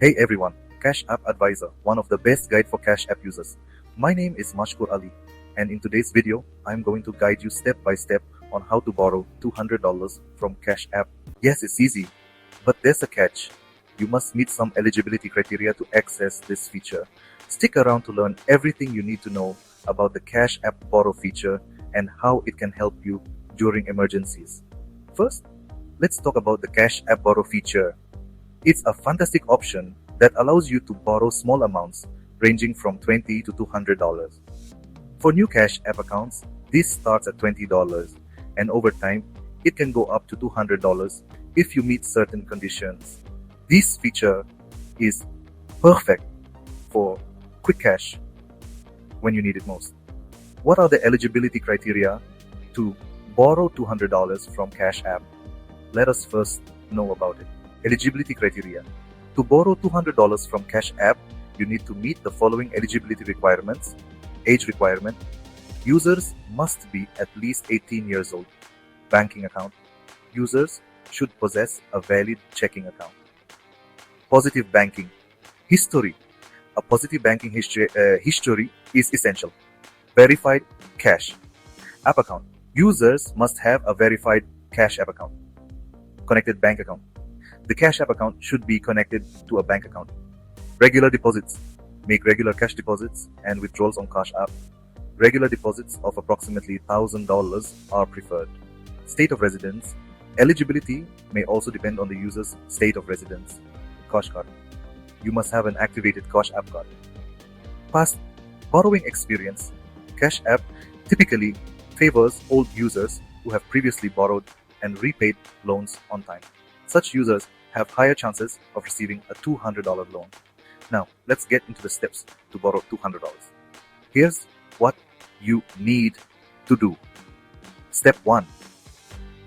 Hey everyone, Cash App Advisor, one of the best guide for Cash App users. My name is Mashkur Ali, and in today's video, I'm going to guide you step by step on how to borrow $200 from Cash App. Yes, it's easy, but there's a catch. You must meet some eligibility criteria to access this feature. Stick around to learn everything you need to know about the Cash App Borrow feature and how it can help you during emergencies. First, let's talk about the Cash App Borrow feature. It's a fantastic option that allows you to borrow small amounts ranging from $20 to $200. For new Cash App accounts, this starts at $20, and over time, it can go up to $200 if you meet certain conditions. This feature is perfect for quick cash when you need it most. What are the eligibility criteria to borrow $200 from Cash App? Let us first know about it. Eligibility criteria. To borrow $200 from Cash App, you need to meet the following eligibility requirements. Age requirement. Users must be at least 18 years old. Banking account. Users should possess a valid checking account. Positive banking. History. A positive banking history is essential. Verified cash. App account. Users must have a verified Cash App account. Connected bank account. The Cash App account should be connected to a bank account. Regular deposits. Make regular cash deposits and withdrawals on Cash App. Regular deposits of approximately $1,000 are preferred. State of residence. Eligibility may also depend on the user's state of residence. Cash card. You must have an activated Cash App card. Past borrowing experience. Cash App typically favors old users who have previously borrowed and repaid loans on time. Such users have higher chances of receiving a $200 loan. Now, let's get into the steps to borrow $200. Here's what you need to do. Step 1.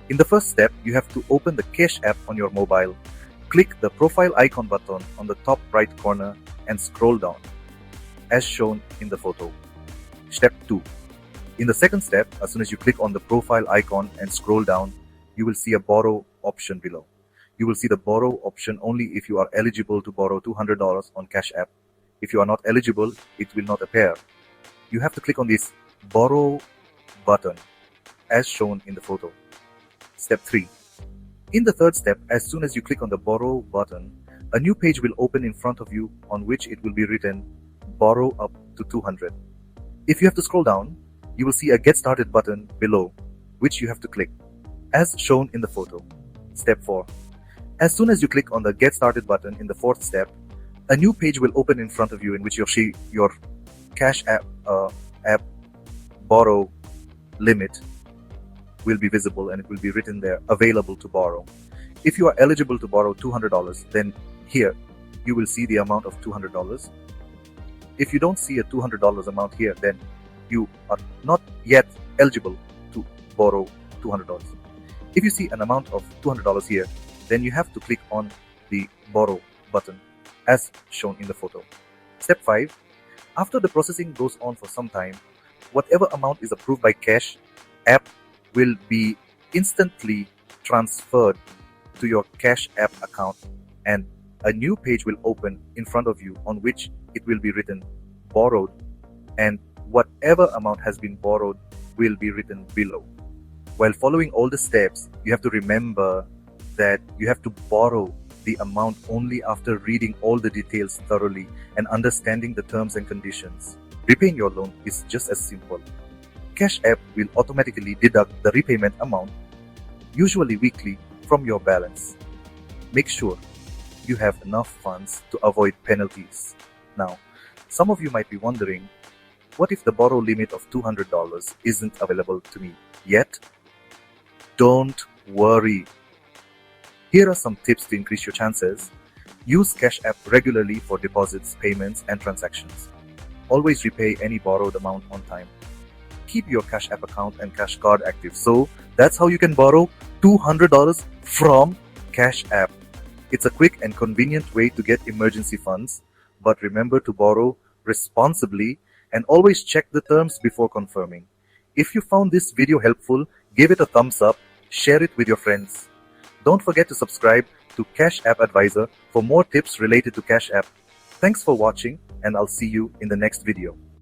In the first step, you have to open the Cash App on your mobile. Click the profile icon button on the top right corner and scroll down, as shown in the photo. Step 2. In the second step, as soon as you click on the profile icon and scroll down, you will see a borrow option below. You will see the borrow option only if you are eligible to borrow $200 on Cash App. If you are not eligible, it will not appear. You have to click on this borrow button as shown in the photo. Step 3. In the third step, as soon as you click on the borrow button, a new page will open in front of you on which it will be written borrow up to $200. If you have to scroll down, you will see a get started button below which you have to click as shown in the photo. Step 4. As soon as you click on the Get Started button in the fourth step, a new page will open in front of you in which you'll see your Cash App borrow limit will be visible, and it will be written there, available to borrow. If you are eligible to borrow $200, then here you will see the amount of $200. If you don't see a $200 amount here, then you are not yet eligible to borrow $200. If you see an amount of $200 here, then you have to click on the borrow button as shown in the photo. Step 5. After the processing goes on for some time, whatever amount is approved by Cash App will be instantly transferred to your Cash App account, and a new page will open in front of you on which it will be written borrowed, and whatever amount has been borrowed will be written below. While following all the steps, you have to remember that you have to borrow the amount only after reading all the details thoroughly and understanding the terms and conditions. Repaying your loan is just as simple. Cash App will automatically deduct the repayment amount, usually weekly, from your balance. Make sure you have enough funds to avoid penalties. Now, some of you might be wondering, what if the borrow limit of $200 isn't available to me yet? Don't worry. Here are some tips to increase your chances. Use Cash App regularly for deposits, payments, and transactions. Always repay any borrowed amount on time. Keep your Cash App account and Cash Card active. So that's how you can borrow $200 from Cash App. It's a quick and convenient way to get emergency funds, but remember to borrow responsibly and always check the terms before confirming. If you found this video helpful, give it a thumbs up, share it with your friends. Don't forget to subscribe to Cash App Advisor for more tips related to Cash App. Thanks for watching, and I'll see you in the next video.